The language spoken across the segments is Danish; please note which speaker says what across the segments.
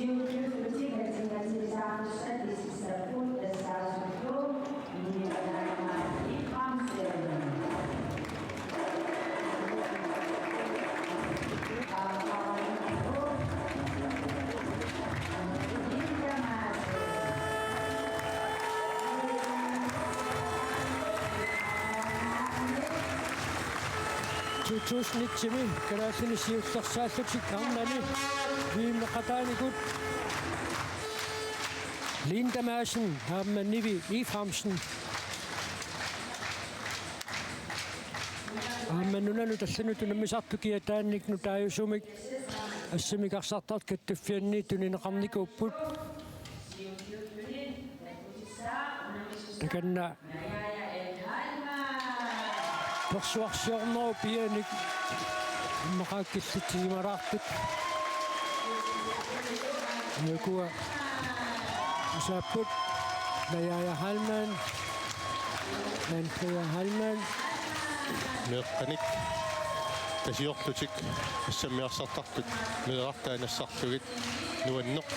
Speaker 1: 2019 كراسين سيوسخساسة كاملاني بيم قطاني قد ليندا ماشن هم نبي يفهمشن هم نونا نتسنو تنمساتو كيتانيك نتايو سوميك السميك أخسطات كتفيني تنين قمنيك وبوت تكنا persuasiono pienik makakisiti marakit nikuwa usaput daya halman dan kaya halman
Speaker 2: meqanik tasiortutik sammiarsartartut milerartaanassartugit nuanneq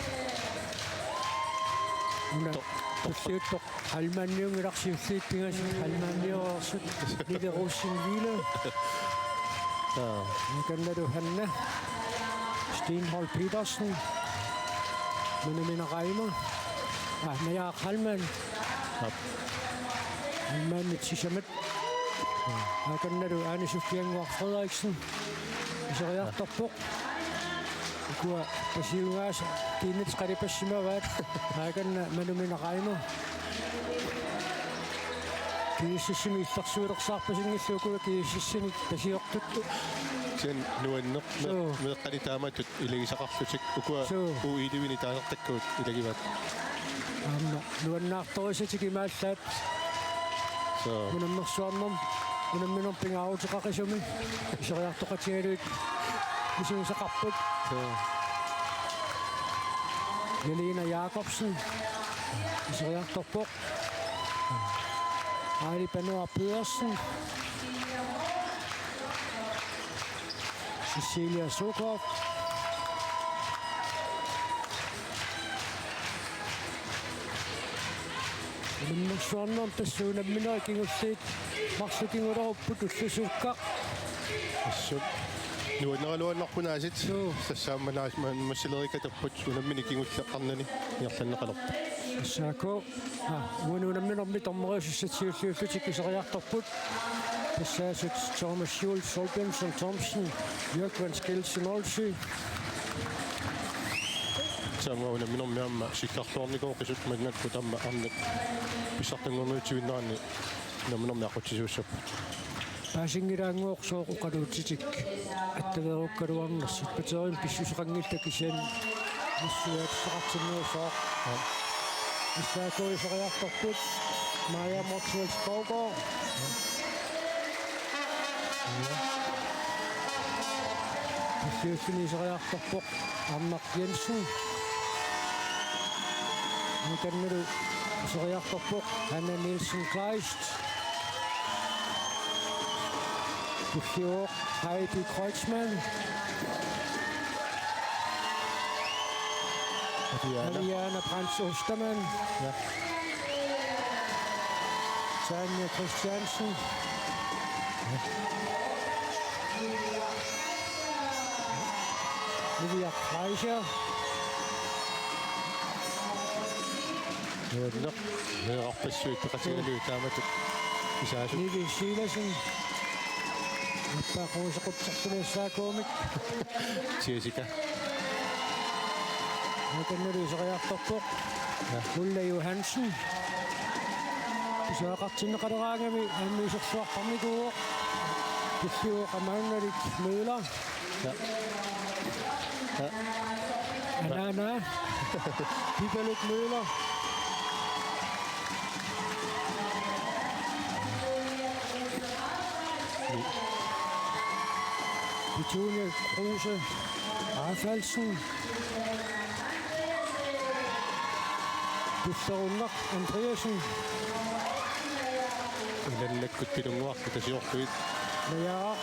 Speaker 1: Посеток Альманиум рахсифтинgas Альманиорсут лидерусинвиле канаду ханна Steenhold Petersen Menina Naya Halman Halman Tishamet kanadu Anne Sofian Frederiksen Iseriartorpok Kua pasiungas kinit skari pasimavat hakan manumina qaimo kisissimi illarsuilersaarpasingissuuku kisissimi tasiortuttu
Speaker 2: sen nuanneq meqqalitaamatut ilagisaqarlutik ukua uiliwini taanartakkuut ilagivat
Speaker 1: amma nuannaartorisatiki maallat munammersuarnam munamminor pingaarutiqaqisumi iseriartoqatigaluit isuusaqarput Jelena Jacobsen Iseriartorpok Heidi Banoa Pedersen Cecilia Sokov Munsuarnam tassuunamminaa kingulliit marsukingulerupput ullusukka
Speaker 2: assut nuaneraluannerpunaasit sassaamanaas massileriikatapput unammini kingulleqqarnani iarlanneqalerp
Speaker 1: Saako unuunamminermi tormeriussatiulluullutik iseriartorput passaasut Thomas Schultz Solbenson Thompson Jörg van Skelsen Olsy
Speaker 2: Sama unamminermiamma sikkarluarnikoo qisut mannakku tamma arnik pisartangornuutivinnaanni unamminermiaqqutisuussaput Pasingiraanguorsuoqaluutitik attaverukkaluarnersit paterin pissuseqangillakisian missuatsaqartinuusooq issaakuiseriartorput Maja Motzels Baugaard pissuussiniseriartorpoq Arnaq Jensen kannalu iseriartorpoq Hanna Nielsen Kleist Pissuoq Heidi Kreutzmann Mariana Brands Ostermann Tanja Christiansen Livia Kreischer nuanneq meerarpassuittaqatigaluutaamatut isaasu
Speaker 1: Livi Silasen Appaqquusequtsertunassaakuumik
Speaker 2: Jessica
Speaker 1: kannalu iseriartorpoq Ulla Johansen Pissuaqartinneqaleraangami ammiisersuarparnikuuq Pissuoqamaannalik Møller Anna Pipalut Møller Petunia Kruse Rafalsen Pissurunnaq Andreasen
Speaker 2: ilallakkut pilunguartu tasiortuit
Speaker 1: Naja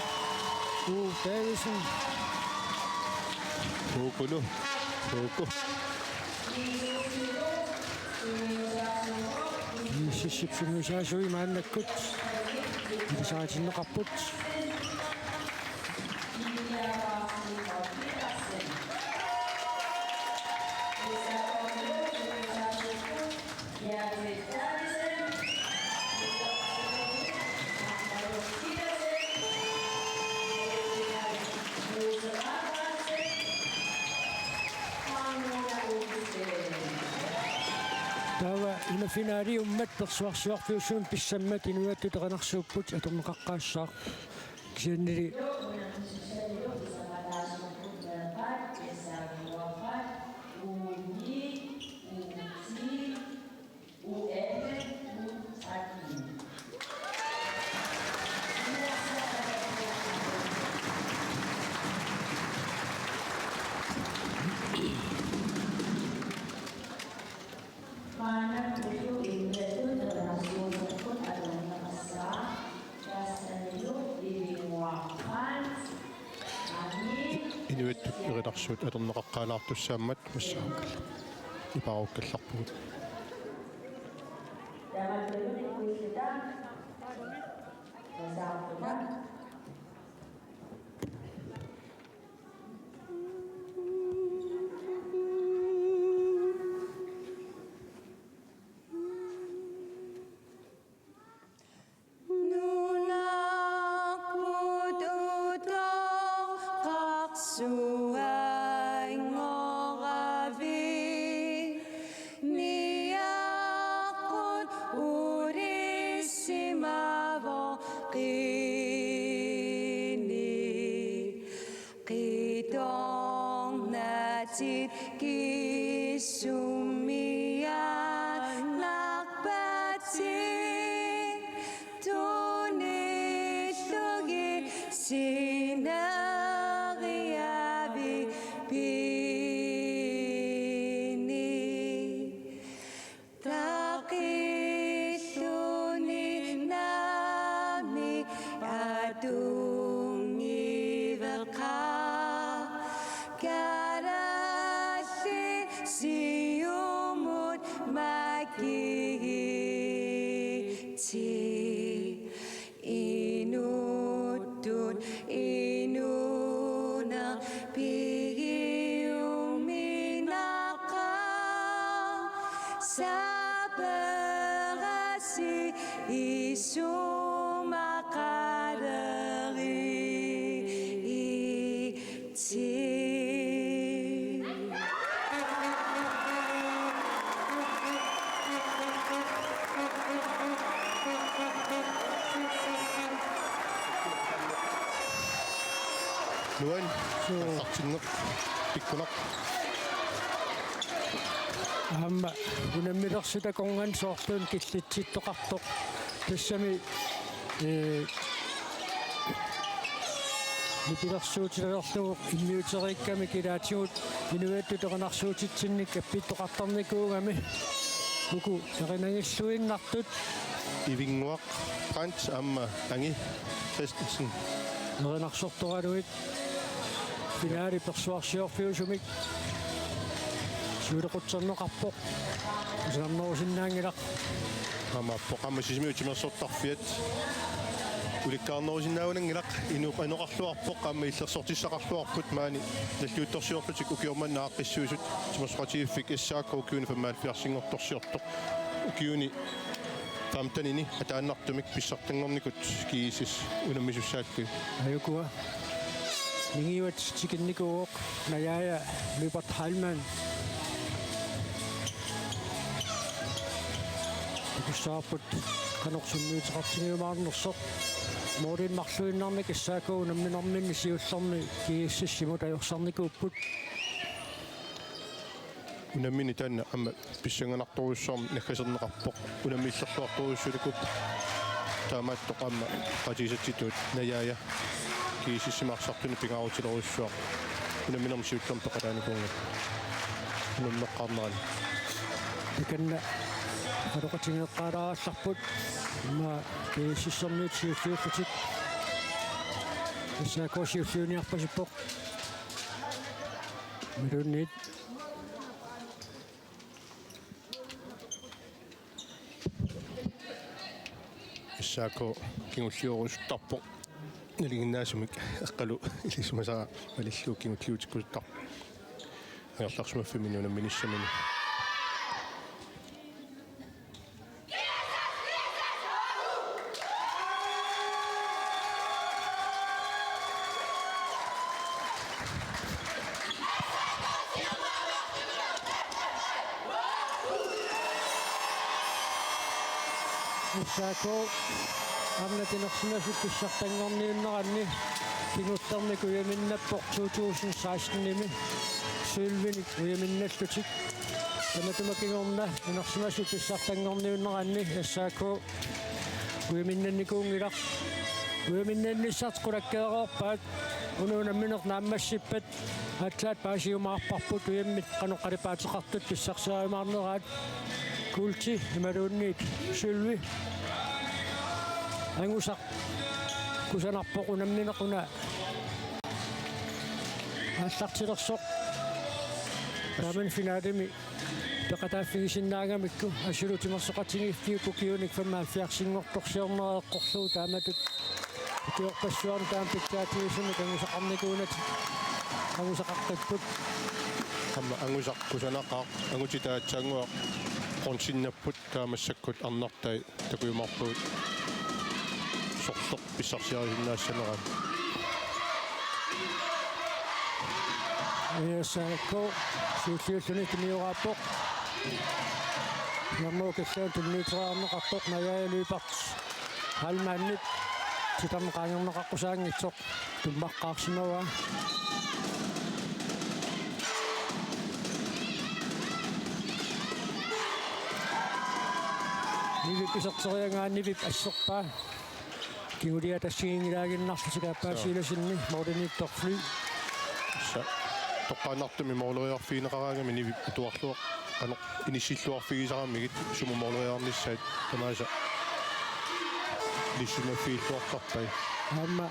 Speaker 1: Davidsen
Speaker 2: Huku
Speaker 1: Sipsumusaasui maannakkut saatinneqarput tawa ina finaali ummat persuarsuarfiussuun pissammat inuattuteqanarsuupput atorneqaqqaassaar kisiannili
Speaker 2: inuittut irilarsuut atorneqaqqaalaartussaammat massaaqalla iparuukkallarpugut nuan artinneq pikkunaq
Speaker 1: amma unammilersutakonngan soortuun killitsittoqartoq tassami nipilersuutilerlugu immiuteriikkami kilaatigut inuattuteqanarsuutitsinnik appittoqartarnikuugami uku erinangilluinnartut
Speaker 2: ivinguaq qant amma angi festsen
Speaker 1: erinarsortoraluit finaali persuarsiorfiusumik suulequtserneqarpoq usanarnerusinnaangilaq
Speaker 2: amma poqamma sisimiutimersortarfiat ulikkaarnerusinnaunangilaq inoqarluarpoq amma illersortissaqarluarput maani наллуутторсиорпутик укиорманна ааққиссуусут тимерсоқатииффик иссаакка укиуни фаммаалфиарсингорторсиорто укиуни тамтанини атааннартумик писсартангорникут киисис унаммисуссааллуи
Speaker 1: ajukua ningiuat tikennikuuq nayaaya Lubert Heilmann kussaaput kanorsunniuteqartingiumaarnersoq moodin marluinnarnik issaakuu namminarminni siullarni kiississimut ajorsarnikuupput
Speaker 2: unamini taanna amma pissanganartoruussaarmi nakkaserneqarpoq unammiillerluartoruussulikup taamaattoq amma qatiisatsituut nayaaya kiisissimarsartuni pingaarutileruussuaq unamminermi siullarmi peqalaanikuunga unammeqqaarnerani
Speaker 1: takanna qaluqatingeqqaalaarallarput ma kiississerniit siulluullutik issaakkuusiulluuniarpasippoq milunniit
Speaker 2: ассаако кигуллиорустарпо налигиннаасумик эққалу илисмасаа малиллуу кигуллиутиккусуттар аерларсумаффимини унамминиссамини
Speaker 1: Saako amnatinersimasut pissartanngorniunneranni kinguttarniku uyaminnappor 2016-nimi sylvinik uyaminnallutik tamatumakingorna inersimasut pissartanngorniunneranni assaako uyaminnannikuungilaq uyaminnannissart qulakkeeroorpaat unuunamminernaammassippat atlaat paasiumaarparput uyammit qanuqqalipaatiqartut pissarsaaimaarneraat kulti imaluunniit sylvi angusaq kusanarpoqunamminequna аллартилерсоқ тааман финалими пеқатааффигисиннаагамикку ассулутимерсоқатингиффиуппу киуник фаммааффиарсингорторсиорнеэққорлуу тааматут киорпассуарни таам пиккаатигисуми тангусақарникуунат ангусақаққиппут
Speaker 2: амма ангусақ кусанақаа ангутитаатсаангуа qonsinnapпут таамассаккут арнартай такуйумарпуут сорлоқ писсарсиарисиннаассанерат
Speaker 1: Saako suusiulluni timiuqaappoq nammuukissaun tunniiteraarneqartoq najaaluipart halmaannit sitarneqaangorneqaqqusaaangitsoq tummaqqaarsimava nivip iserteriangaannivip asserpaa kingulia tassigiingilaaginnarlusikaappaasiilasinni moriniittorfly
Speaker 2: тоққаанартуми моолериарфиинеқараангами ниви туарлуақ ано инисиллуарфигисараммигит сумумоолериарниссаат тамааса лиссумаффииллуартарпай
Speaker 1: амма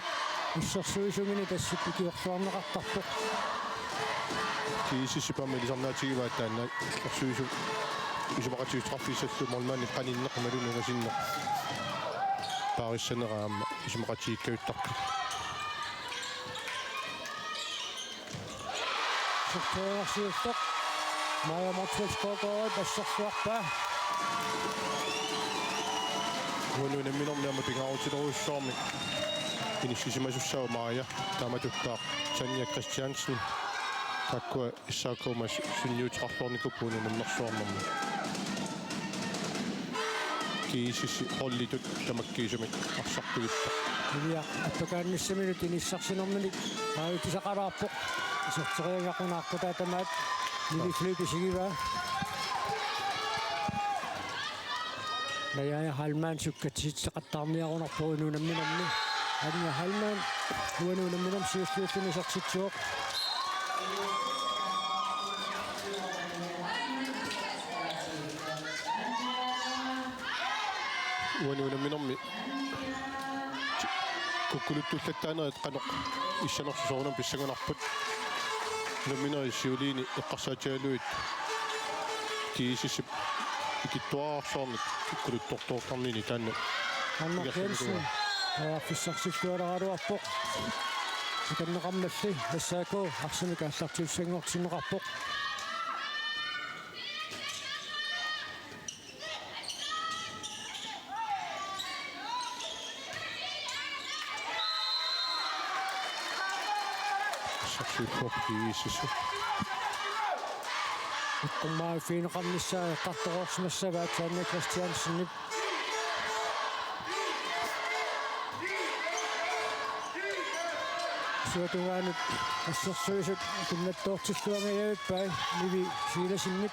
Speaker 1: уссерсуисумини тассиппикиорсуарнеқартарпоқ
Speaker 2: киисиссипами лисарнаатигиваат таанна орсуису исумақатиутраффиссаллу молмаани қаниннеқмалунугасиннеқ паариссанераама исумақатииккавиттарпу
Speaker 1: Sorteersiustoq maajamortulskoogorut assersuarpaa
Speaker 2: уанунамминерниама пингаарутилеруссуарми инissisimasussaава маая тааматуккаа Tanja Christiansen таккуа иссаакуумас сунниутеқарлуарникуппуунунамнерсуарнэрми киисисси холлитут тамаккиисумик арсартугиттақ
Speaker 1: илиа аппакаанниссаминут иниссарсинерминик аавитисақалаарпоқ сортериангақунааққутаатамаат нивифлиписигива наяя халмаан суккатситтеқаттаарниарунарпуунунамминерми анна халмаан уанунамминам сиуссуuссунисартитсуоқ
Speaker 2: уанунамминерми куккулуттуллаттааnerit qanoq иссанерсусоорнам писсагунарпут номинери сиулини эққарсаатиалуит киисиссип икиттуаарсоорник куккулуттортортарнини таанна
Speaker 1: анна кенсен фиссарсиллуаларуарпоқ иканнеқарналли ассаако арсимик ааллартиуссангортинеқарпоқ
Speaker 2: киисису
Speaker 1: иккуммаа финеқарниссаа эққарторуорсимассаваат Tanja Christiansenник суутугаанут ассерсуисут куннаттоортиллуангаяаппай ниви сииласинник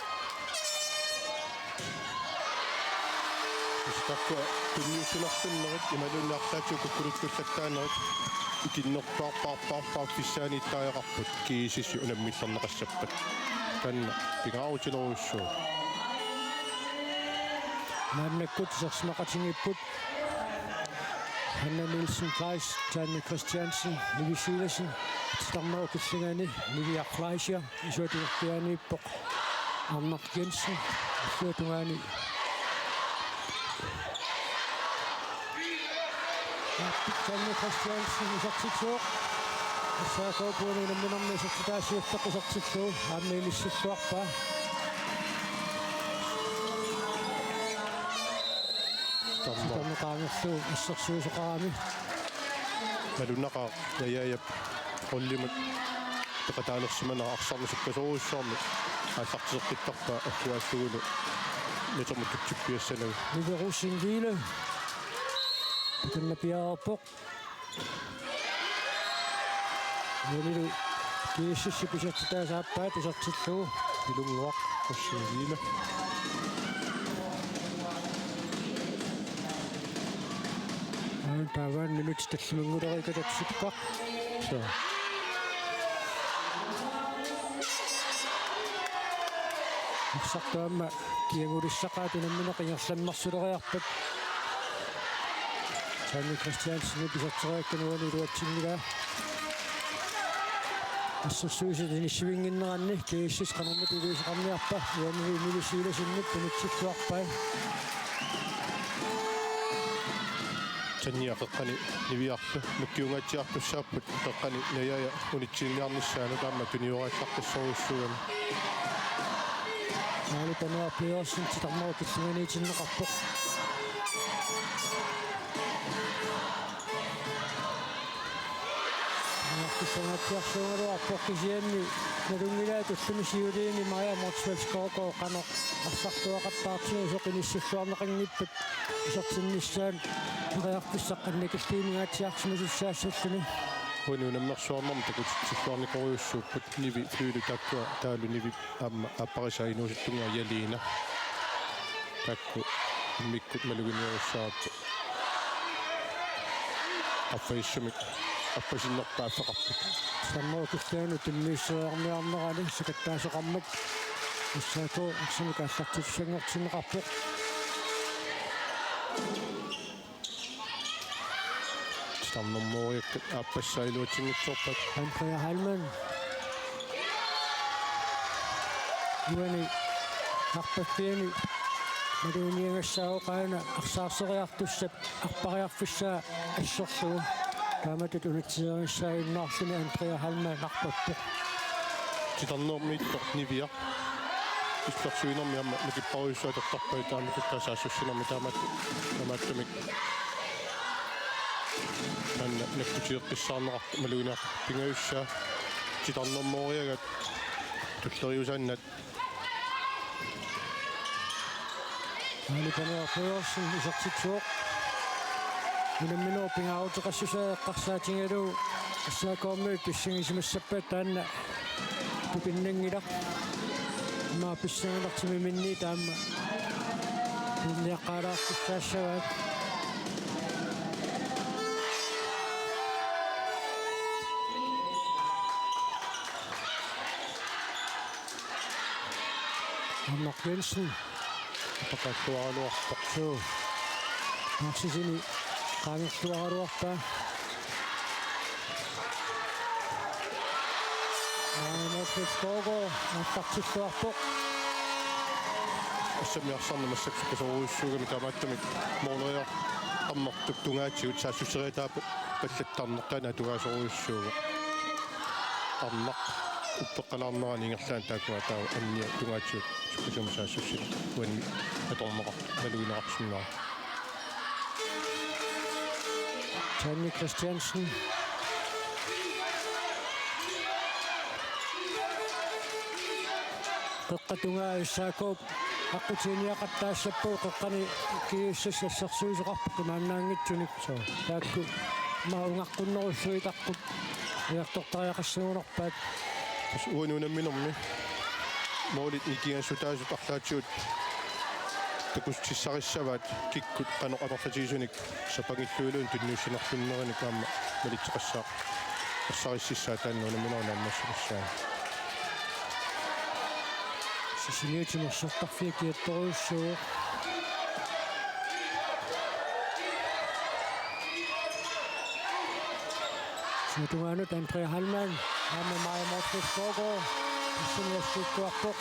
Speaker 2: таккуа тунниуссунартуннерит ималуннаартаатсу куккулуттуллаттаанерит икиннерпаарпаарпаарпаар писсааниттааяқарпут киисисси унаммиллернеқассаппат танна пингаарутилеруссуу
Speaker 1: нааннаккут серсмақатингиппут Hanna Nielsen Kleis, Tanja Christiansen, Nivi Silasen, Stammerkillingaani, Nivi Fleischer, isuatunertiani poq Anna Jensen, isuatungaani Janne Christiansen isartitsuuq ассаакаупууни намминарни сертитаасиуттаққусартиллуу ааммиилиссуарпаа таммақаангерлуу ассерсуусоқарами
Speaker 2: малуннақаа наяяп оллимут текатаанерсимана арсарнисуккасоруссуарми аасартисеққиттарпаа аккуаассугулу метэрмут тутсиппиассанагу
Speaker 1: ниберусингиле тэннапиаарпоқ нэлэру кииссисси писартитаасааппаа тисартиллуу
Speaker 2: илунгуақ ассингила
Speaker 1: таван минут таллимангулерикататсиппақ со сартаама киангулиссақаатунаммина қингерламмарсулериарпат Janne Christiansen писартериаккануани илуатсингила ассерсууситини сивингиннеранни кииссис қанермат илуисеқарниарпа ианни милисииласиннут пунутсиллуарпай
Speaker 2: танниақеққани нивиарлу нуккиунгаатсиартуссааппут теққани наяя унитсиинниарниссаану таама туниорааллартассоруссугами
Speaker 1: наали танаа плеерсин титармаа киллиганиитиннеқарпоқ наартиссангаатсиарсуунгалуарпоқ кисианни налунгилаа туллумисиулиини мая морсвелскоокоо қано арсартуақаттаартиу соқиниссуллуарнеқангиппат исартинниссаан реартиссаққанникиллиимигаатсиарсимасуссаассаллуни
Speaker 2: унунаммерсуарнэрм такутсиллуарникориуссууппут ниви флюлу таккуа таалу ниви аама аппарисаинуусуттунгаа ялиина такку миккут малугиниоруссааппу аффаиссумик аппасиннерпааффеқарпут
Speaker 1: саммоо киллаану тиммииссеарниарнерани сакаттаасеқармат уссаако аксумик аллартиссангортинеқарпоқ
Speaker 2: тамнэрмоориаккат ааппассаилуутингитсорпат
Speaker 1: Andrea Halman юани арпаффиани малуниангассаоқаана арсаарсериартуссат арпариарфиссаа ассерлугу тааматут унитсиерissaainnaarluni Andrea Halman арпаппоқ
Speaker 2: титарнэрмииттор нивиа ислэрсуинэрми амма накиппаруйссуатертарпай тааматуттаасаассуссинэрми тааматтумик анна наккутиэққиссаарнеқарт малуинаа пингаюссаа титарнэрмоориагат туллериусааннат
Speaker 1: алипанаа феерсин исартитсуоқ минамминоо пингаутеқассусаеққарсаатингалу ассаакоомми писсигисимассаппаат таанна тупиннангила маа писсангалартими минни таама пинниаққалаартуссаассаваат Mark Jensen
Speaker 2: апақаттуаралуарпақ
Speaker 1: so марсисини qaangertuaraluarpa Морфиского аттартиллуарпоқ
Speaker 2: ассамиарсарна массаксукасоруйуссуугами таамааттамик моолериа аммартук тунгаатсигут саассуссериатаапа паллаттарнертана тугаасоруйуссууга арнақ уппеққалаарнерани ингерлаан таакуа таа анниа тунгаатсигут суккасума саассуссит уани аторнеқа малуинеқарсиннаа
Speaker 1: Janne Christiansen qeqqatungaa issaakooп аққутиниақаттаассаппуу қеққани кииссассерсуусеқарпу қимааннаангитсуник соо таакку маунгааққуннеруллуитаққут иартортариақассагунерпаат
Speaker 2: уанунамминерми моолит икигассутаасут арлаатсуут такустиссариссаваат киккут канеқамерлатигисуник сапагиллуулуун тунниуссинерлуннерини таама малитсеқассаа ассариссиссаа тааннунамминернааммассуссаа
Speaker 1: сисиниутимерсертарфиа киатторуйуссуу сутугаанут Andrea Halman аама май Морфиского сисиниассуттуарпоқ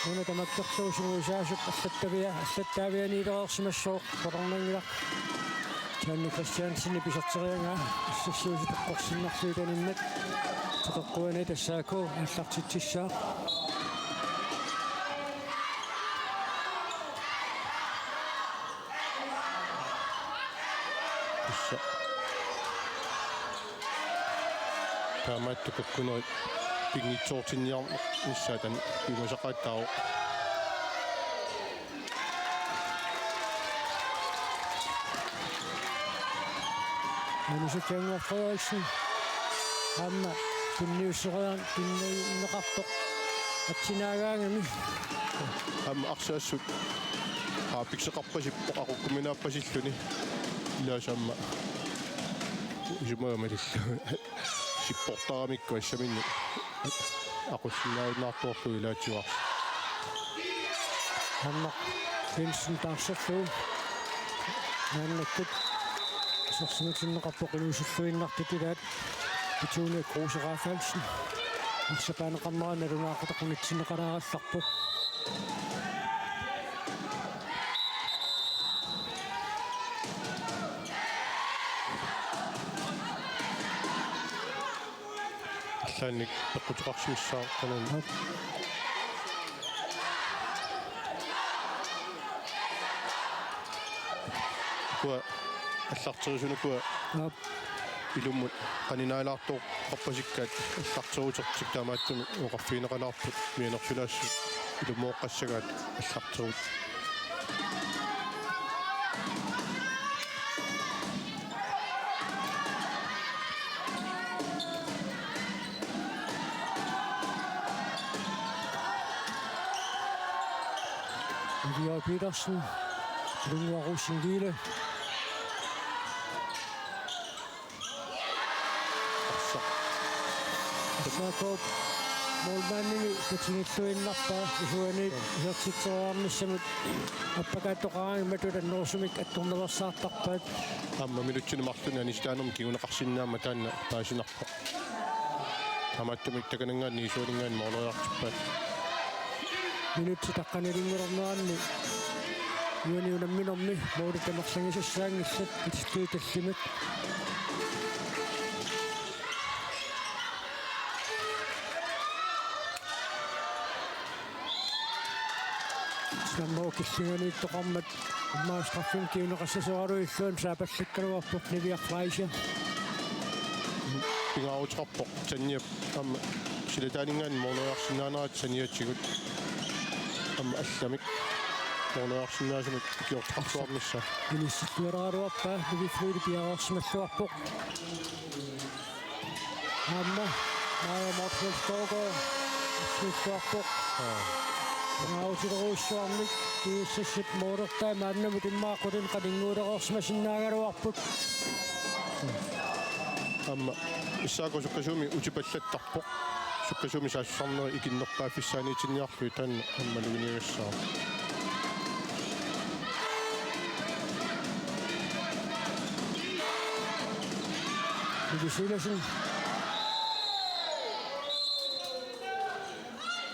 Speaker 1: нуна таматтэрсуусугуусаасуп аллаттавианиилереерсимассоо қорнангила Janne Christiansen pisarterianga issassuusitoqqorsinnarsuutanimmat teqeqquani tassaako аллартитсissaa
Speaker 2: issa taamaattukakkuneri pingitsoortinniarma issaatan imusaqattao
Speaker 1: Anusukkenga Frederiksen hamma tunniusserian tunniinneqartoq atsinagaangami
Speaker 2: hamma arsaassut pikseqarpasippoq aqukkuminaappasilluni ilaasamma jumaamalissu sipportaramikku assaminni aqussinaarunaartuarlu ilaatiuar
Speaker 1: hamma Jensen taarserlu naannakkut сорсиматиннеқарпоқилуусуллуиннартутилаат питууни круусерафалсин арсапаанеқарнера налунаақутақунитсинеқалааралларпу
Speaker 2: аллаанник пеққутеқарсимиссаа канан куа аллартерисунукуа илуммут канинаалаартоо qarpasиккаат аллартерутертик таамааттуми оқарфиинеқалаарпут мианерсулаассу илуммооққассагаат аллартерут
Speaker 1: Lia Petersen Lungua Rosengile Sakop Molmanni kutsinitsuinnarpa isuani isertitsoarnissamut appakaattoqaraangimatutan norsumik attorneversaartarpaat
Speaker 2: amma minutsinimартуни анистаанерми кигунеқарсиннаама таанна паасинарпа амааттумик таканангаанни исуалингаан моолериартиппаат
Speaker 1: minutsi taqqanilinngurarneranni юаниунамминерми моулитамерлангисассаангиссат питстууталлимат саммоокиллиганииттоқармат маастраффин киунеқассасоалуиллуун саапаллаккалуарпут нивиарфраisia
Speaker 2: пингаарутеқарпоқ танниап амма силатаанингаан моолериарсинаанаат саниатсигут амма алламик моолериарсинаасумик киортақарсуарнisса
Speaker 1: инисситуарааруарпаа нивифруили пиараорсималлуарпоқ амма маа мартэлтого ситтуарпоқ наутируссуарник кииссассит моорертаа мааннамут иммааққутин қалингуулеқорсимасиннаагалуарпут
Speaker 2: амма иссаако суккасууми утипаллаттарпоқ суккасууми саассарнери икиннерпааффиссааниитинниарлуи таанна аммалугинигассаа
Speaker 1: нивисиласин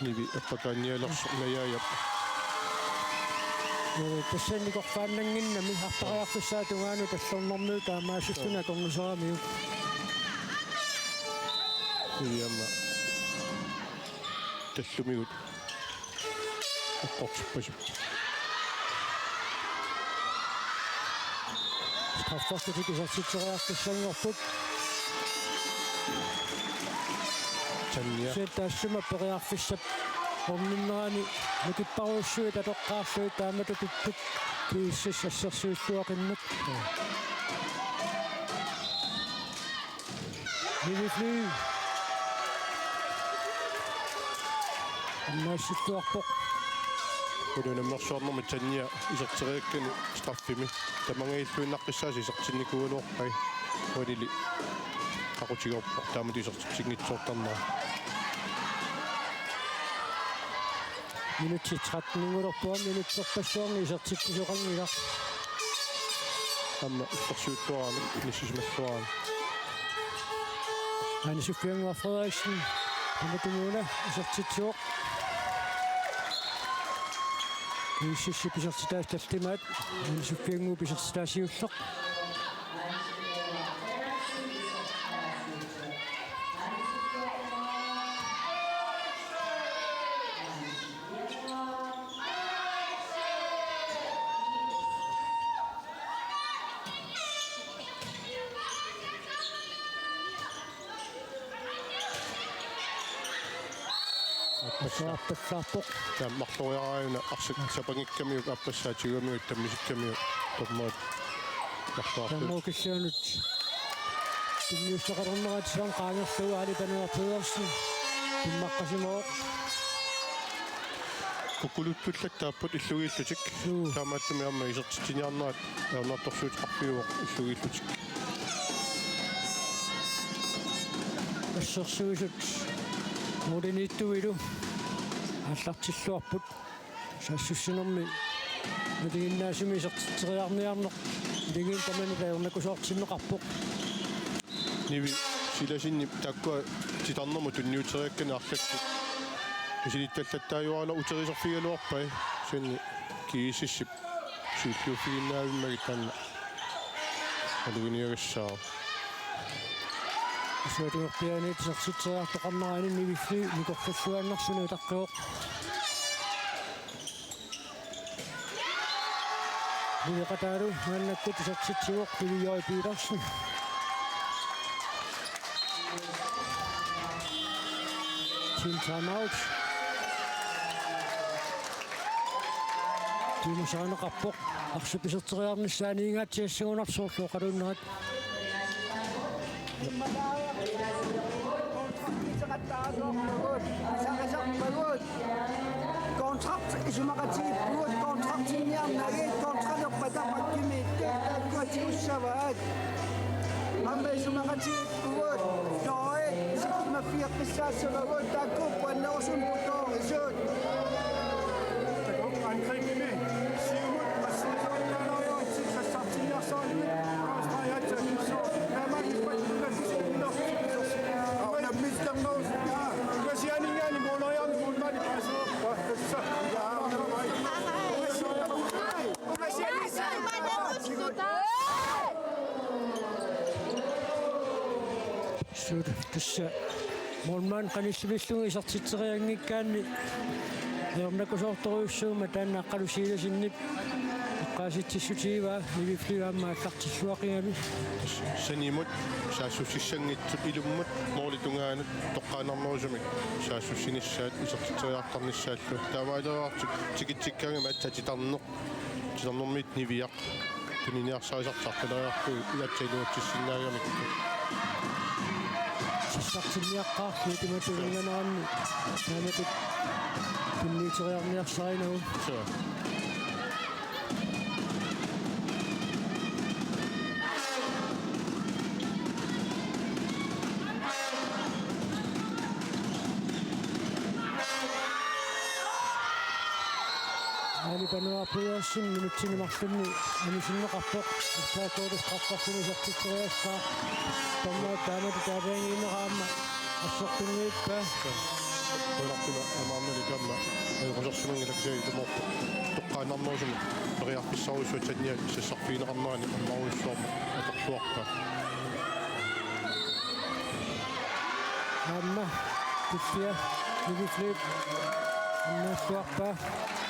Speaker 2: ниви аппакааниалерсорнаяаяп
Speaker 1: тассанникорфааннангиннами артариарфиссаа тугаану таллорнэрмиу таамаасуллуна корнусарамиу
Speaker 2: иямма таллумигут оққортиппасуп
Speaker 1: страффастик исартитсериарфиссангорпут
Speaker 2: танниа
Speaker 1: сетаассума периарфиссап орниннерани мукиппаруussui татоққарлуи тааматутуппут кииссассерсуиллуақиннат нивифли аммаассуттуарпоқ
Speaker 2: улунаммерсуарнэрми танниа исертериаккани страффими тамангаиллуиннаққиссааси исертинникуалуорпай уалили aqutigorpoq taamut isертитсигнитсуортарнера
Speaker 1: минутси 13-нгулерпуа минутсерпассуарни исертитсисоқангила
Speaker 2: амма иллерсуутtuarami ниссисмаллуарами
Speaker 1: Anne-Sophie Frederiksen таматунгуна исертитсуоқ Исиссиписертитаасталтимаат Anne-Sophie писертитаасиуллеқ Saappasaappoq.
Speaker 2: Taam martoriaraayuna arsut sapangikkammiuk appassaatigumiut tammisikkammiuk tormaat martoartu
Speaker 1: Tamuukissuanut Tinniussaqarunnerat sian qaangersugu alipanuartuuersi timmaqqasimoo
Speaker 2: kukulutpullat taapput illugiillutik taamaattumi amma isertitiniarnaat aernartorsuut qarpiuoq illugiillutik
Speaker 1: ассерсуисут модинитуилу аллартиллуарпут саассуссинерми мадигиннаасими исертитсериарниарнеқ дигин тамани таернакусоортиннеқарпоқ
Speaker 2: nivi silasinni takkua titarnermu tunniuteriakkana arlakku isilittallataajuarala uteriserfigaluarpai sinni kiisissip siilluufiginnaavimmakit tanna aluginiagassaa
Speaker 1: суутуерпианит сертитсериартоқарнерани нивиффи никорллуаннарсуну таққиоқ нигақатаалу маннаккут сертитсигоқ пилиой пиларсу Team timeout. Tiimusaaneqarpoq arsupiserteriarnissaaniingaatiassiguunarsuurluuqalunnerat
Speaker 3: Kontrakt isumaqatiippuut kontraktinniarnagit kontralerpataqakkimi taakkuatiussavaat amma isumaqatiippuut noe sikimaffiaqqissaassavagut taakkuuppuannersun putoorisuut angrebene siumut massisuunnaaruutit sassartinniarsaarnimit australiatsanisso
Speaker 1: tässä molman qanissivillungi isartitseriangikkaanni eornakusoortoruussuuma taannaqqalusiilasinnip eqqaasitsissutiivaa nivifligaamma allartilluaqiami
Speaker 2: sanimut saassussissangitsut ilummut moorlitungaanut toqqaanarnerusumik saassussinissaat isertiteriartarnissaallu taamaaleeraartuk tikitsikkaangama attatitarneq titarnermit niviaq tuniniarsaisartartaleriartu ilatsailuutsissinnaagamik
Speaker 1: сissartinniaqqaarlu timatulinganeraanni naamatut pinniiteriarniarsainagu alipanuarpuiassin minutsinimarlunni anisinneqarpoq assaakuulus qaqqarsini sertitteriassаа tommaa taamatu taapaangiineraamma assortunniippa
Speaker 2: Toilakkuna amaarnali tamma qosorsunungilaksaagi tumorpu toqqaanarnerusumi periarpissaruissuatsannia sassarfiineqarnerani ammaruissuarma atorluarpa
Speaker 1: amma tiffia niviflip аннааллуарпа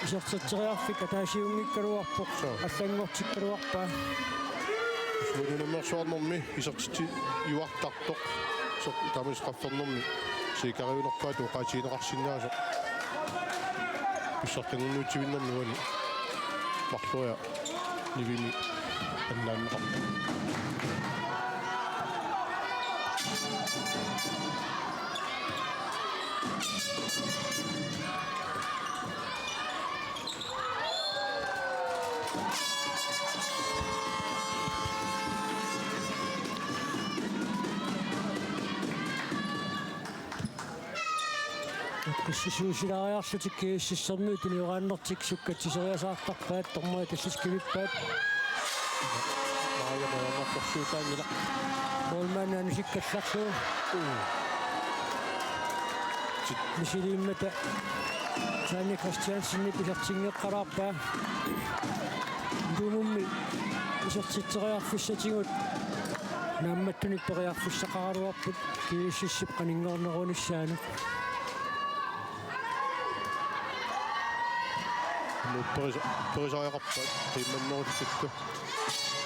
Speaker 1: исертитсериарфик атаасиунгиккалуарпоқ аллангортиккалуарпа
Speaker 2: суунунэрсуарнэрми исертити юартартоқ тамисқаффернэрми сикариулерпаа туқаатиинеқарсинаасо писсартангуннуутсивиннэрми уани марлуя нивими аннааннеқар
Speaker 1: Kissisuusilariarlutik kiississermi tuniорааннэртик суккатсисериасаартарпаат тормаа тассискивиппаат
Speaker 2: мааяанаамарторсуутаангила
Speaker 1: болманаани сиккалларлуу мисилииммата Санни Кристиансенни писартингеққалаарпаа думумми исертитсериарфиссатигут наамматтуник периарфиссақаралуарпут кииссиссип қанингорнеруниссаану
Speaker 2: перисариақарпат тимманнерутикку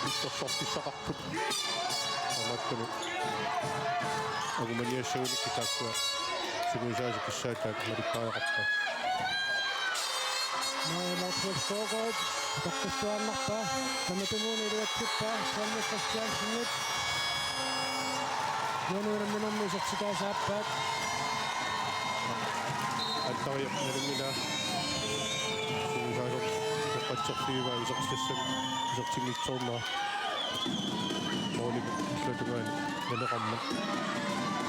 Speaker 2: иссорсортиссақарпут аматтуну агуманиассагуникки тааккуа симуисаасу киссаатаак малиппаақарпа
Speaker 1: Marcus Skogård, Dr. Stuarnarpa, Tamatumuun iluatsippa, Suomestastiansinnit. Jonuuden minummiset sitä saappaat.
Speaker 2: антариа налумина симуисаасу тоққатсерфиива исерсассам исертимитсоорнаа моолик иллутунгаани налеқарма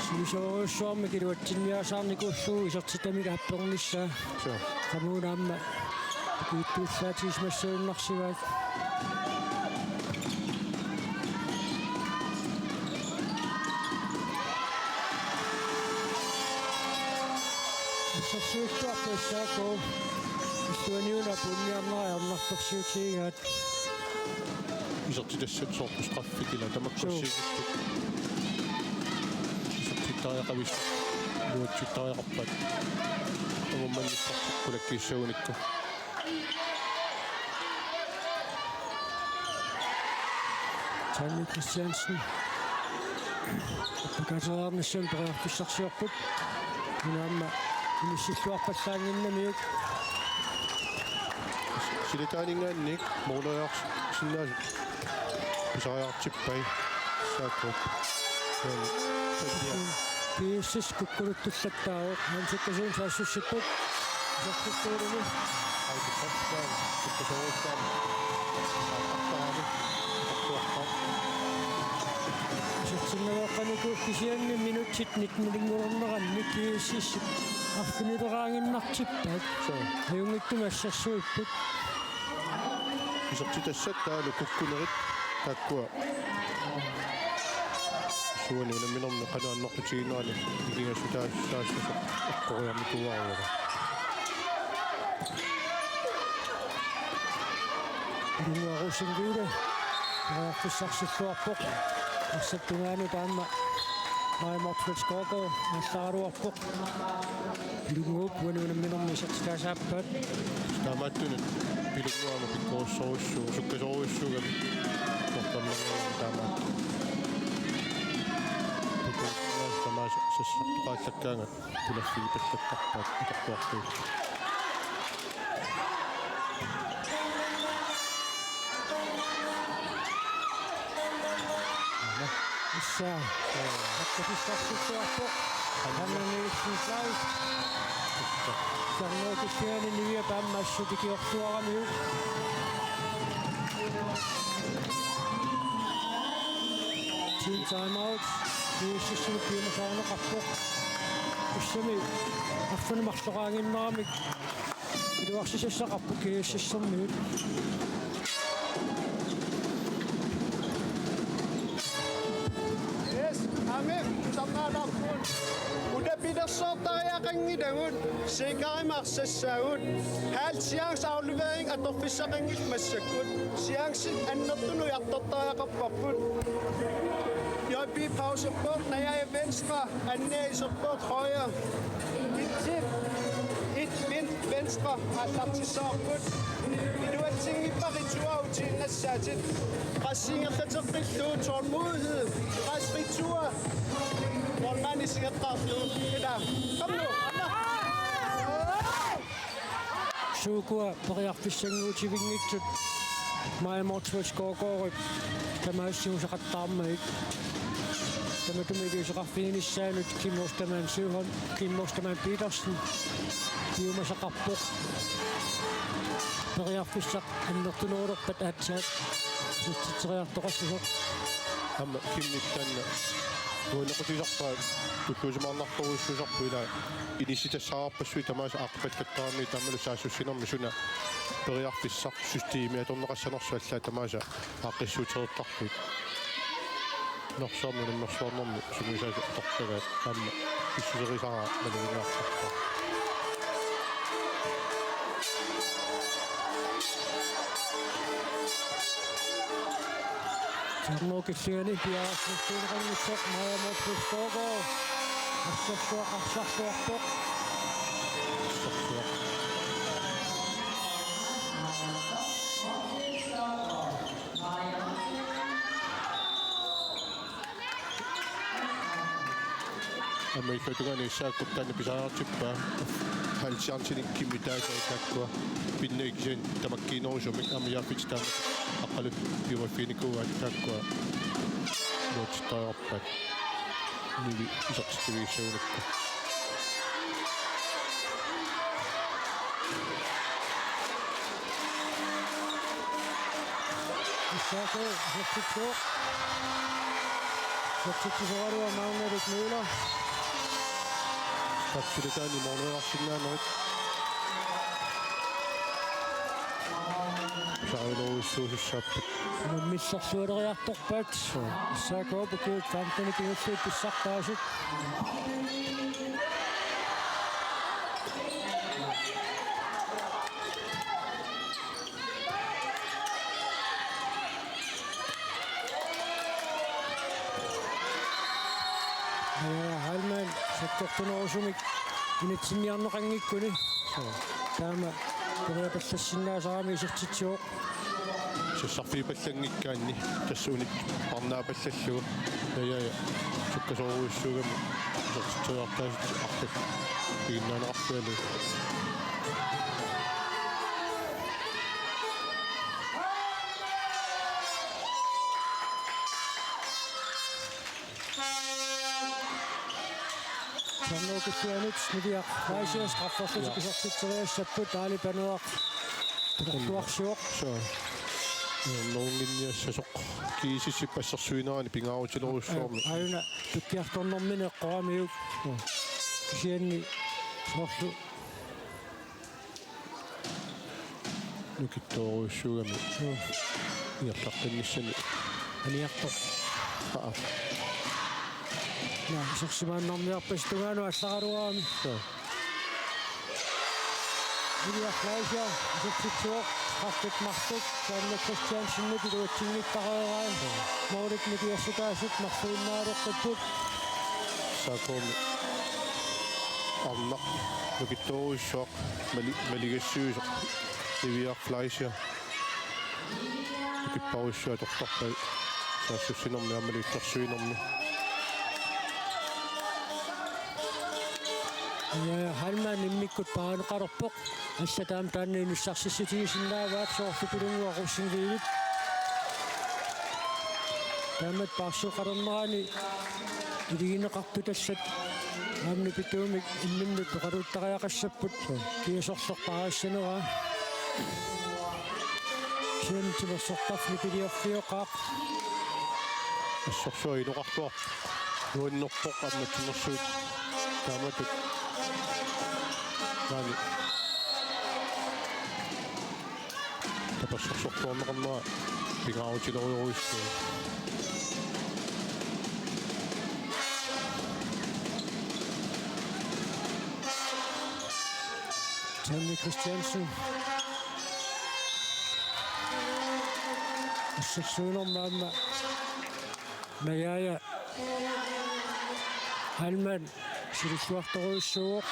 Speaker 1: Sinisooruussuarmi kiluatsinniasaarnikuussuu isertitamiga happernissaa.
Speaker 2: соо
Speaker 1: Qamuunaamma kiittuussaatiismassuunnarsivaat. Issersuuttuarpuissaakuu issuaniuna punniarnariornartorsiutiigaat.
Speaker 2: исертитассат соорпус qaffitila тамаккуссиигитту исертиттариақавис луатситтариақарпат амумманниссартик кулаккииссагуникку
Speaker 1: Tanne Christiansen. Pakataraarnissun periartussarsiorput. Unaamma inissilluarpallaanginnamiuk.
Speaker 2: силитаанингаанник моолояарс синнаасу писариартиппай сааккуп
Speaker 1: Kiissis kukkuluttullattaao hansukkasun saassуссиппут. Сартуттуурumi.
Speaker 2: айтиппаан куппасоруссаам артараани артуарпаа
Speaker 1: Сэрсиннавеэкканику кисианни минутсит нитмилингуорнеранни kiississip арфинилераангиннартиппаат.
Speaker 2: соо
Speaker 1: Хаюнгиттумассарсуиппут.
Speaker 2: исертитассат таалу куккунерит таккуа суани унаминорни канааннэрпутигинаани игингасутаассаассасо эққориармикуаруера
Speaker 1: Ингуарусингиула аартуссарсиллуарпоқ ассаттунгаани таама Marcus Skogård ассааруарпоқ илунгууп вануунамминерми сертикаасааппаат
Speaker 2: таамааттунут пилугуама пиккоруссоруссуу суккасоруссуугами тортаммагуа таамаат пиккоруссуу тамаас сассартоқааллаккаанга пулассиги паллаттарпаат итартуартуу
Speaker 1: исsaa аккаписсарсуттуарпоқ аннаннииссинсаус сарноокиссиани нивиа пааммаассутикиортуарамиу team timeout kiississimi kiimасаарнеқарпоқ уссами аффанумарлораангиннерамик илуарсисассақарпу кииссиссермиут
Speaker 3: Yes, ame samnaarpun. Uda pidersortariaqangilagut sikarimarsassagut. Halsiangsaflevering af torfissaqangilmassakkut. Siangsit annertunujartortariaqarparput. Jeg bliver pause på, når jeg er venstre, anlæser på højre. Et vind venstre, har til sovput. Du har tænkt på ritual til nassatit. Rasinger til frislå tålmodighed. Rasitur. Hvor man i sikkert draftet. Kom nu, andre.
Speaker 1: suukua periarfissanguutivingitsut Marcus Skogård tamaassiusaqattaarmagik tamatumiluusaqarfinissaanut Kimmostaman Suhon Kimmostaman Petersen kiumasaqarpoq periarfissaq annertunuulerpat aatsaat suttiteriartoqassusoq
Speaker 2: амма кимниттаанна туунеқутисарпаа тутtuusimaarnartoruissusarpuila inissitassaqarpassui tamaasa aaqpallattaarmi taamalu saasussinерми суна периарфиссақ системи аторнеқассанерсуаллаа тамааса ааққиссуутериттарпут норсаамми нэрсуарнэрми сумисааса торпагаат амма иссусерисараа малуниаартарпаа
Speaker 1: Sarnookissani piaarsuurannissoq Marcus Skogård ассарсуарпоқ
Speaker 2: Amerikatungani saakkuttaani pisaraartippa halsiartinik kimmitaasaikkua pinnuiksen tamakkiinorusumik amiarpit taama aqalut piumafiinikuuat taakkua nuutittararpat nivi isartiviisuunukku
Speaker 1: Sako, Zeptiko. Zeptiko Zavarua, Magnerik Müller.
Speaker 2: Tapsiletaani moornerarsinnaaneret saarilorussuusussaappat
Speaker 1: Missarsuuderiartorpat. Sako bekyt 15 kilometer pissartaasit. Halman sattortunorusumik initsinniarneqangikkuni taama periapallassinnaasarami isertitsuoq
Speaker 2: сиссарфипаллангиккаанни тассууник парнаапаллаллуга яя суккасоруйуссуугами сертитсуартаасит арлут пигиннаанеқарфиалу
Speaker 1: Sannookittuanut niviaq Raisias qaffarlutikisartitseriassapпут аалипануақ туарсуоқ
Speaker 2: соо нонгинниассасоқ киисиссиппассерсуинерани пингаарутилеруссуарми
Speaker 1: аюна туккиарторнэрмини эққорамиук кисианни соорлу
Speaker 2: нукиттооруссуугами иерлаққинниссани
Speaker 1: аниартор
Speaker 2: аа
Speaker 1: на сорсимааннэрмиарпастугаану аллараруаами Раisia сертитсуоқ хаттит мартут таанна Кристиансинни пилуутсинниттареераа моорит никиассутаасут марсуиннаареққутпут
Speaker 2: сакоми амна нукиттооруссуақ малигассуусоқ ивиар Раisia киппаруссуа тортарпай саассуссинерми аммалиутторсуинерми
Speaker 1: Ja halman nimmikkut paanqarerpoq аллатаам таанни нуссарсиссутигисиннааваат соорфикулунгуа руссинвиивит таамат паарсуқарернерани илигинеқарту тассат аамни питуумик имминнут тоқалуттариақассаппут киасорлерпараассанераа сиантимерсортарфни пилиорфиоқаақ
Speaker 2: ассорсуа илоқартуар нуаннерпоқ амматсинерсуут тааматут нани тапассорсортуарнеқарнера пингаарутилеруйоруиссуу
Speaker 1: Tanne Christiansen ассерсуунернаама маяя халман сирисуарторуйссууоқ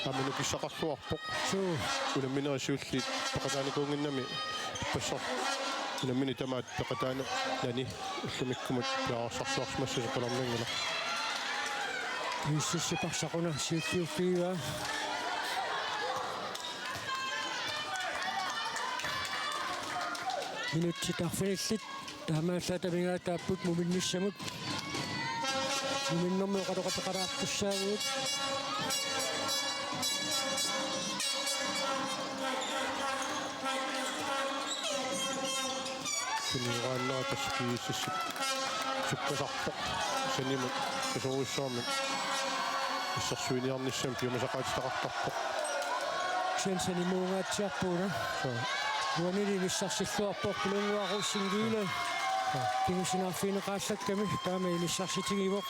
Speaker 2: амину киссақарлуарпоқ
Speaker 1: суу
Speaker 2: унамминерисуулли пеқатааникуунгиннами пассор унаммини тамаат пеқатаана нани уллумиккумат пиаарсарлуарсмассасо қаларнангала
Speaker 1: иссиссипарсақуна сиуллиуффиуа минутситарфиниллит таамааллаатамигаатааппут муминниссамут муминнэрму қалоқатеқалаарпуссаагуут
Speaker 2: синирааннера таскииссиссит суппасарпоқ санимут касоруссуарми иссерсуиниарниссам пиумасақаатитақартарпоқ
Speaker 1: сенсанимуунгаатсиарпууна уанили ниссарсиллуарпоқ пилунгуаруссингииле пингусинаарфинеқааллакками таама илиссарситигивоқ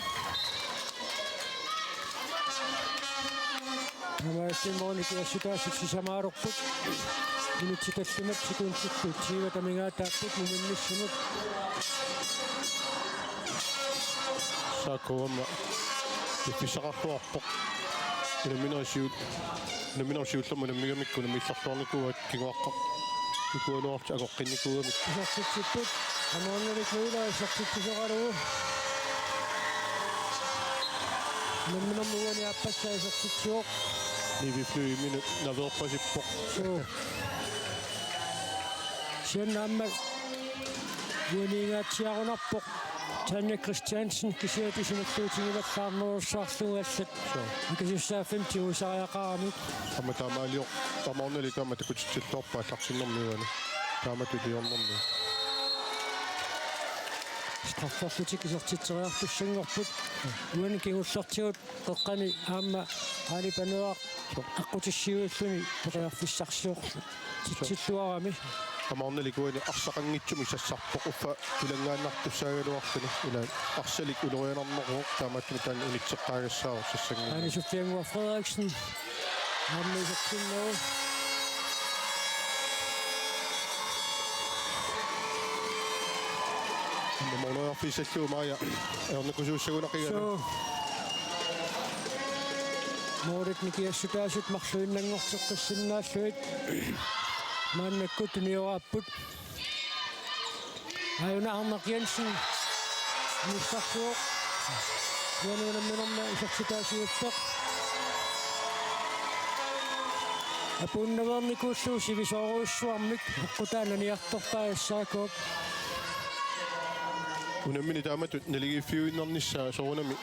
Speaker 1: тамаасимооник яссутаасит сисамаарорпут минутситаллимат секундситтут сиватамигаатааппут муминниссумут
Speaker 2: сакоама писақарлуарпоқ наминерсиуллерму наммигамиккуна милларлуарникуат кигуаққа икуануарт агоққинникугамик
Speaker 1: сартитсиппут амооннерик муила сартитсисоқалугу Nemminem uani appassaisartitsuoq.
Speaker 2: Nivi fly minut naverpasippoq.
Speaker 1: So. Siannaamma uaniingaatiarunarpoq. Tanja Christiansen kisiatisimuttuutigillaarnerussaarlugussat. Akisussaaffim tiusariaqaramik.
Speaker 2: Amma taamaalior taamaornali taama takutitsilluarpaa allarsinnermiuani. Taamatiliornermi.
Speaker 1: Straffarlutik isertiteriartussangorput. Uani kingullartigut qeqqani aamma aalipanuaq аққутиссиуиллуни пеқиарфиссарсиорлу. Титсиллуарами.
Speaker 2: Taamaornali kuani arsaqanngitsumi sassarpoq uffa tulangaannartussaaгаluartuni ila arsalik ulorianarneruuq taamattumi taan unitseqqaagassaar sassangi.
Speaker 1: Anne Sofie Frederiksen. Aamma isertinnau.
Speaker 2: Mornerfisallu maaya ernakusuussagunaqigana.
Speaker 1: So. Moorit nikiassutaasut marluinnangorteqqissinnaаллуит. Maannakkut nioraapput. Ayuna Arnak Jensen. Nissarsuoq. Nuanunamminerma isertutaasuutteq. Apunnavernikullu sivisooruussuarmik eqqutaananiartortaajassaakuup.
Speaker 2: Unammini taamatut naligiiffiuinnernissaa sorunami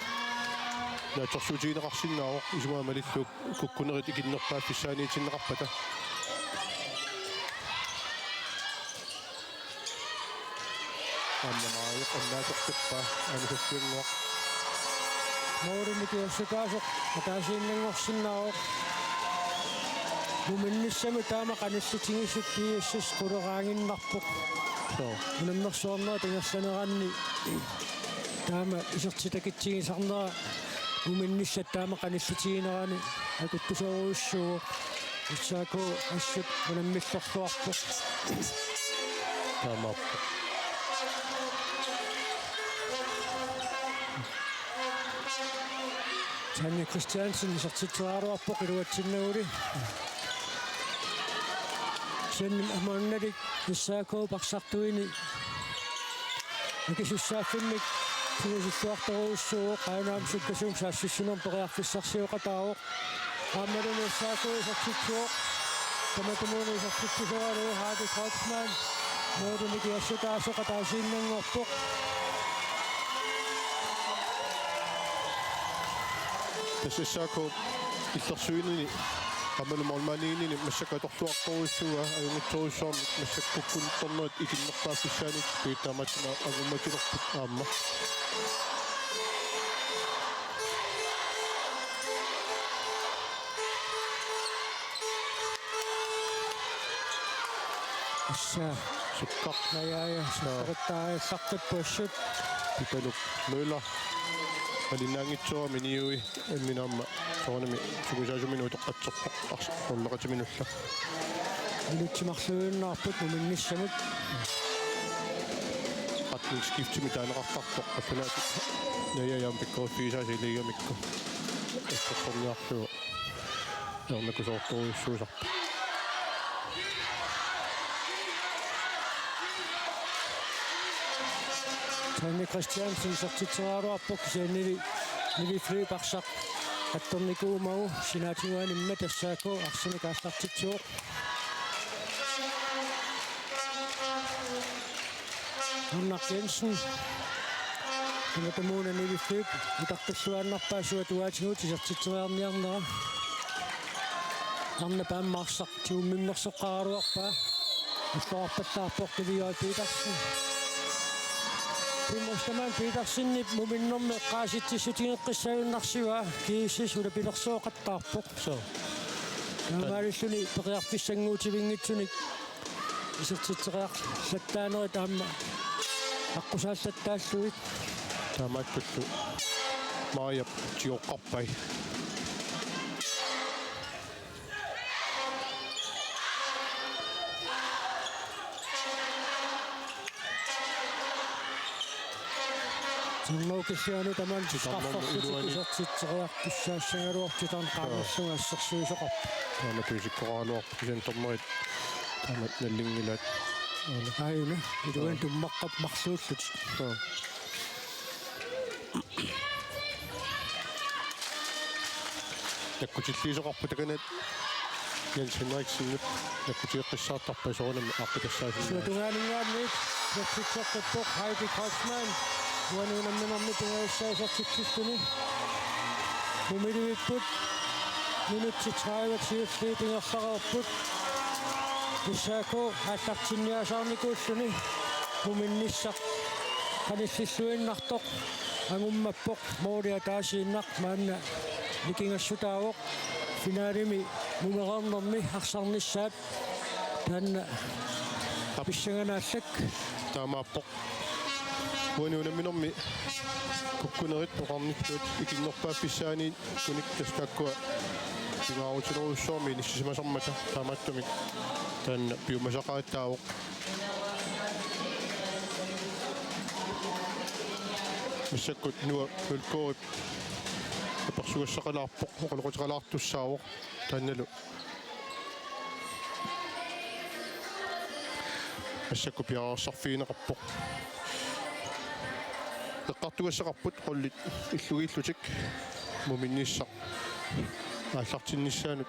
Speaker 2: naatorsuutigineqarsinnaaroq isumaamalittuuk kukkunerit ikinnerpaaffissaaniitinneqarpata. Ammamaayiq annaatoqtippaa anisaffiunguaq.
Speaker 1: Moorinnikiassutaasuq ataasiinnangorsinnaaroq. Muminnissami taama qanissutigisut piiassas quleraanginnarpoq. Unammersuarnera tingersaneranni taama isertitakittigisarnera muminnissat taama qanissutiginerani akuttusoruussuuq issaako assut unammillerluarpoq
Speaker 2: Taamaappoq.
Speaker 1: Tanja Christiansen isertiteriaruarpoq iluatsinnauli. Sen amannalik issaako parsartuini akisussaaffimmik tinusilluartoruussuuq qaanaamsukkasuum saassissunerm periarfissarsiuqataaruq aamaluni issaako isertitsuuq tamatumuuni isertittuseralu Hardy Kreutzmann mooduniki assutaasuqataasiinnangorpoq
Speaker 2: Tassissaako illersuinini Ammalumormaaniini massakatorluartoruissuga ajungitsoruissuarmik massakkukkunittornerit ikinnerpaaffissaanik piittaamattuna agummakilerput aamma.
Speaker 1: issa
Speaker 2: Sukkaq
Speaker 1: najaja saqaruttaariallaqtappuassut
Speaker 2: pitaluk Møller alinaangitsuarmi niui emminaamma soonami sugusaasuminu toqqatserpoq orleqatiminulla
Speaker 1: iluttimarluinnarput muminnissamut
Speaker 2: qattin skiftimi taaneqartartoq affanaati najajaam pikkoriffiisaasiliigamikku essorsorniarlugu ernakusoortoruissuusarpa
Speaker 1: Tanja Christiansen isertiteriaruarpoq siannili niviflyparsaq attornikuumau sinaatinuanimma tassaako arsinikaallartitsuuq Arnak Jensen tamatamuuna niviflyp utartalluaannarpaasuat uaatigut isertiteriarniarnera arna paammarsaq tiummimmerseqqaraluarpaa allorarpallaarpoq TV Petersen Pimmostaman Petersenni muminnerme qaasitsissutigeqqissagunnarsua kiissis ulapilersuoqattaarpoq so Naamaalilluni peqiarfissanguutivinngitsunik isertiteriaq lattaaneri taamma аққусааллаттааллуит
Speaker 2: таамааттуллу мааяп тиоққарпай
Speaker 1: Sannoukissani taman qaffaqtutisertiteriartussaassagaluartitarn qaamерлунga ассерсуисоқарп
Speaker 2: тааматуисиккоралуар писантернерит таамат наллингилаат
Speaker 1: ааюна илуан туммаққап марлууллут
Speaker 2: таккутиллиисоқарпу таканат Jens Henriksen наккутиэққиссаартарпа соорнам ааққитассаасин
Speaker 1: суутунгаанингаанник сертитсеққиппоқ Хайди Кросман уануунамминерми тунгаассаасартитсуни мумилуиппут минутти 30 тингерлақарпут исаако ааллартинниасаарникууллуни муминниссақ каниллиссуиннартоқ ангуммаппоқ моолиа таасииннақ маанна никингассутаавоқ финалими мумеқарнерми арсарниссаат таанна писсаганааллак
Speaker 2: таамааппоқ уануунамминерми куккунерит тоқарниттуут икиннерпаа писсаани куниктастааккуа пингаарутилеруссуарми ниссисимасармата таамааттумик таанна пиумасақариттаавоқ миссаккут нуа нулкоорип аперсугассақалаарпоқ оқалоқутеқалаартуссаавоқ таанналу миссакку пиаарсарфиинеқарпоқ эққартугассақарпут қоллит иллугииллутик муминниссақ ааллартинниссаанут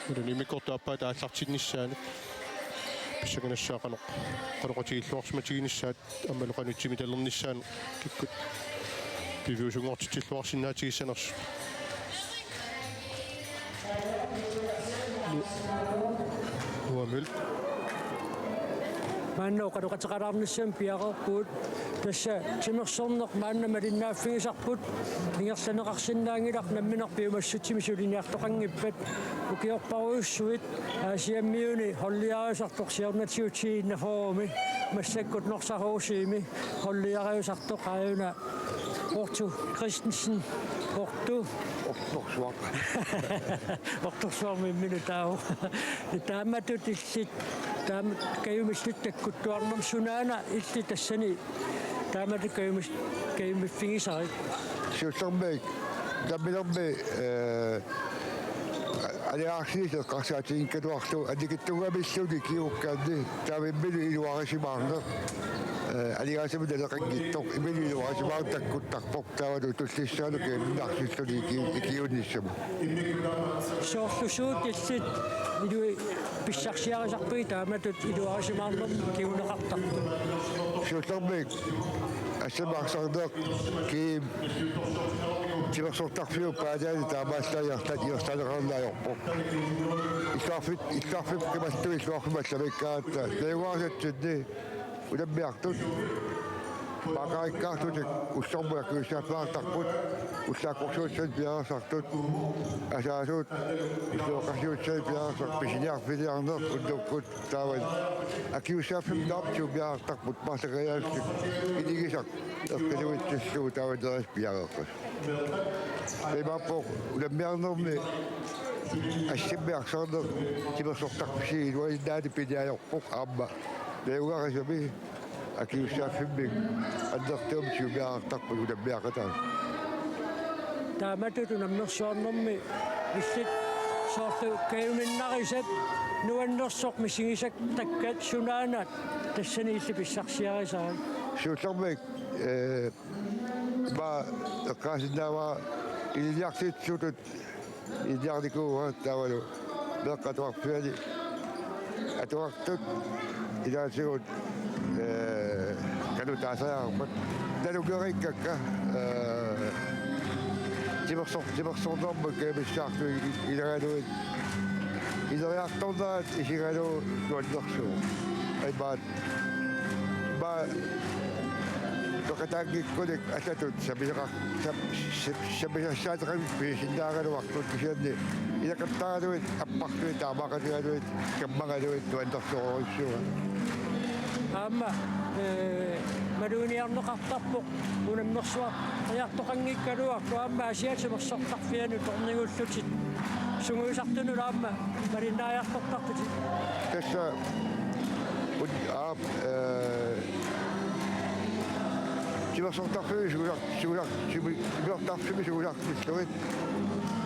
Speaker 2: улунимиккортуаппаат ааллартинниссаанут писсаганассаақанеқ қалоқутигиллуарсматигиниссаат аммалоқанутсими талерниссаан киккут пивиусунгортитиллуарсинаатигиссанерс уамил
Speaker 1: маанна оқалоқатеқалаарниссаам пиақарпуут тасса тимерсорнеқ маанна малиннааффигисарпут ингерланеқарсинаангилар намминарпиумассутсими сулиниартоқангиппат укиорпаруйуссуит аасиаммиуни холлиариусартоқ сиарнатиутииннафооми массаккут норсаруусиими холлиариусартоқ ааюна Otto Christensen Otto
Speaker 4: Ortorsvang.
Speaker 1: Ortorsvang minutau. Tämä tytissit tämä käymislyttäkuttuarnam sunana itti tässäni tämä käymisfingisai.
Speaker 4: Siusambe kabilambe aliaksissa kasaatiin ketuahtu adikittuga bissudi kiukkandi tämä bili iluarisimaanga. Aliaksissa mitä kaikittu bili iluarisimaanga takkuttakpoktaa tussissaan keminaksissudi kiunnissama.
Speaker 1: Sohtusuut itsit idui pissaksiarisarpui tämä iluarisimaangam kiunaqartartu.
Speaker 4: Siusambe asemaksardak ki Tilasortarfiu päädään taamasta ja stadionlaajoppo. Iskaffit kemastui iskaffimassa veikkaa, että neuvoaset sinne udemmiaktut. Pakaikkaahtut ja ussommuja kyllä vaartarput. Ussaa koksuut sen piarasartut. Asaasut. Ussokasiut sen piarasart. Pisiniarfiliarnot undukkut taavan. Aki ussaffim napsiu piarastarput maasakajallisesti. Inigisak. Jotka taavan taas piarasart. Ei maappo udemmiarnormi. Assimmiaksarnot. Tilasortarpisiin. Voi näytipiniajorpuk amma. Neuvoarisami. Aki ussaffimmin. Andartum siumiartarput udemmiaqataan.
Speaker 1: Tämä tytynammersuarnermi issit soortu kayuminnariset nuannersoq misingisak takkat sunaanat tassani illipissarsiarisaan.
Speaker 4: Siutarmik ma qaasinaava iliartitsutut iliarnikuua taavalu meqqatuarpiani atuartut ilaasigut kanu taasaarpat nalugerikkakka Timersortormu kemissaartu ileraluit ileriartornaat isiralu nuannersuu aimaat ma toqataangikkunik asatut samisassaataqami piisinnaaraluartut kisianni ilaqattaraluit apparluit taamaqaluit kammaqaluit nuannersuruissuuga
Speaker 1: Amma maluuniarneqartarpoq unammersua ajartoqanngikkaluaq tuamma asiaatimersortarfianu tornigullutit sunguisartunu laamma malinnaajartortarputit
Speaker 4: tässä timersortarfimi suulartarfimi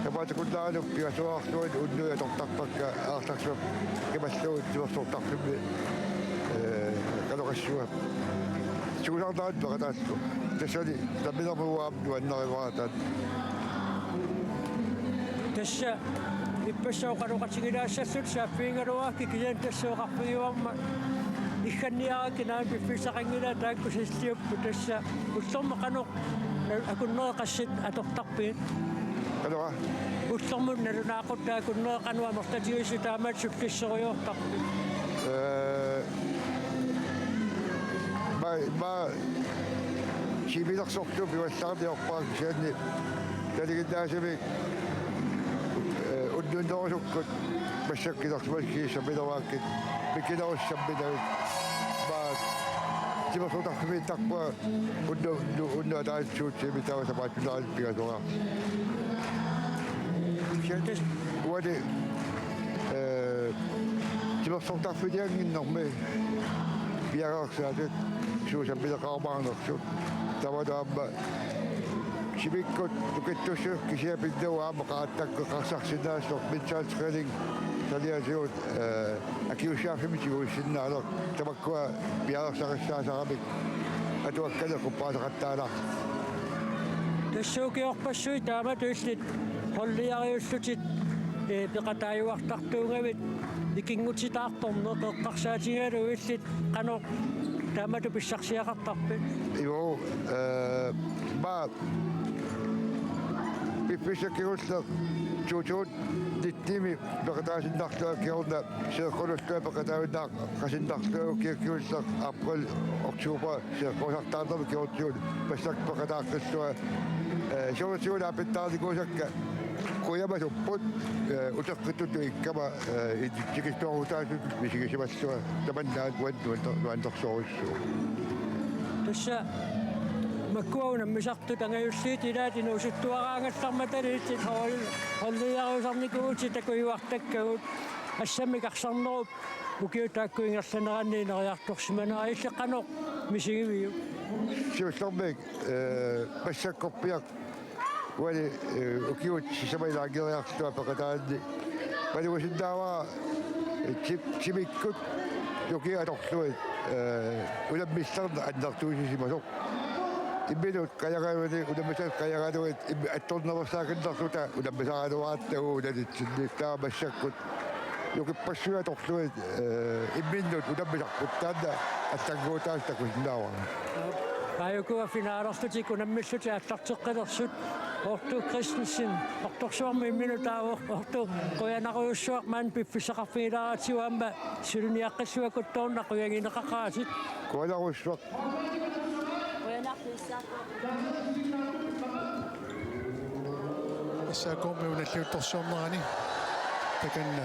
Speaker 4: ja paatakullaalu piasuartuit unnuyatortarpakka aartarsup kemalluut timersortarfimi kalorissua suulartaat peqataattu tassani taminarmuaam nuannarivaataat
Speaker 1: Tässä ippassa on karukatsikinassa sutsa fingaruakki kien tässä on kappiuamma. Ikkanniaakin näin piffisakangina taikkusestioppu tässä. Utsomma kanu kun nookassit atoktappiin.
Speaker 4: Kato,
Speaker 1: Utsomma naakottaa kun nookanua mutta tiesi tämä sutkissa on johtappi.
Speaker 4: mä Sibirak soktu biwasar di okpak sen jadi kita sini udun dong sokut masak kita sebagai sampai dawakit bikin awak sampai dah bah cuma kau tak kami tak apa udun ada cuci kita sampai jual biar orang jadi wadi cuma kau tak fikir ni normal biar aku sahaja so sampai dah kau bang nak Tawada ba Sibikot tukittusyo kisiya pindawa makatak kasaksina so minsan skaling salia jo akiusya kami jo sinna lo tabakwa biar sa kami ato akala ko pa katala
Speaker 1: Tässä onkin oppasui tämä tyslit hollia justit piqatayu waqtartuungavit ikingutitaqtorm noqaqqarsaatigalu illit qano tämä tupissarsiaqartarpit
Speaker 4: jo ba pipisakirulta chuchut dittimi baqataasindartua kiorna seequluttua baqataawinnaaq qasindartua kiussa april oktober seequsartaarnerlu kiortuun passak baqataaqqussua shortuuna apittaarlikuusakka kuyamasupput uteqqittutu ikkama tikistoorutaasut misigisimassua tamannaat wantorsoorissuu
Speaker 1: Tässä makkuuna misartu tangayussiit ilaatin usuttuaraangassarmataliitsit holliaruusarnikuut takuiuartakkagut assammiqarсарнеруп ukiutaakkuingerlaneraniineriartorsimanera illeqqanoq misigiviu
Speaker 4: siussarmik passakkorpiaq wali ukiut sisamailaangeriartua paqataanni paliusinnaavaa timikkut ukiatorluit ulammistarna annartuusisimasoq именно каягаавани унамасаа каягаануит атторнерсаагиннэрсута унамасааруааттагу уналитсиннистаа массаккут юкиппассуа торлуит имминнут унамасарпуттаана аттангуутаас такусиннаава
Speaker 1: Kajukua finaalastut kunamissut ja tartsuqqalerсут Ortu Christensen ortorsuarmi minutaa ortu qoyanaruussuaq maan piffissaqarfiilaaratiuamma suluniaqqissuakuttoorna quyangineqaqaasit
Speaker 4: kualaruussuaq
Speaker 5: Issaakoormi unalliuttorsuarnerani takanna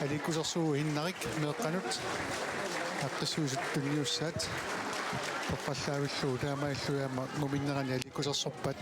Speaker 5: alikusersuu hinnarik meeqqanut aqqissuusut tunniussaat toqqallaavillu taamailluyaama muminnerani alikusersorpat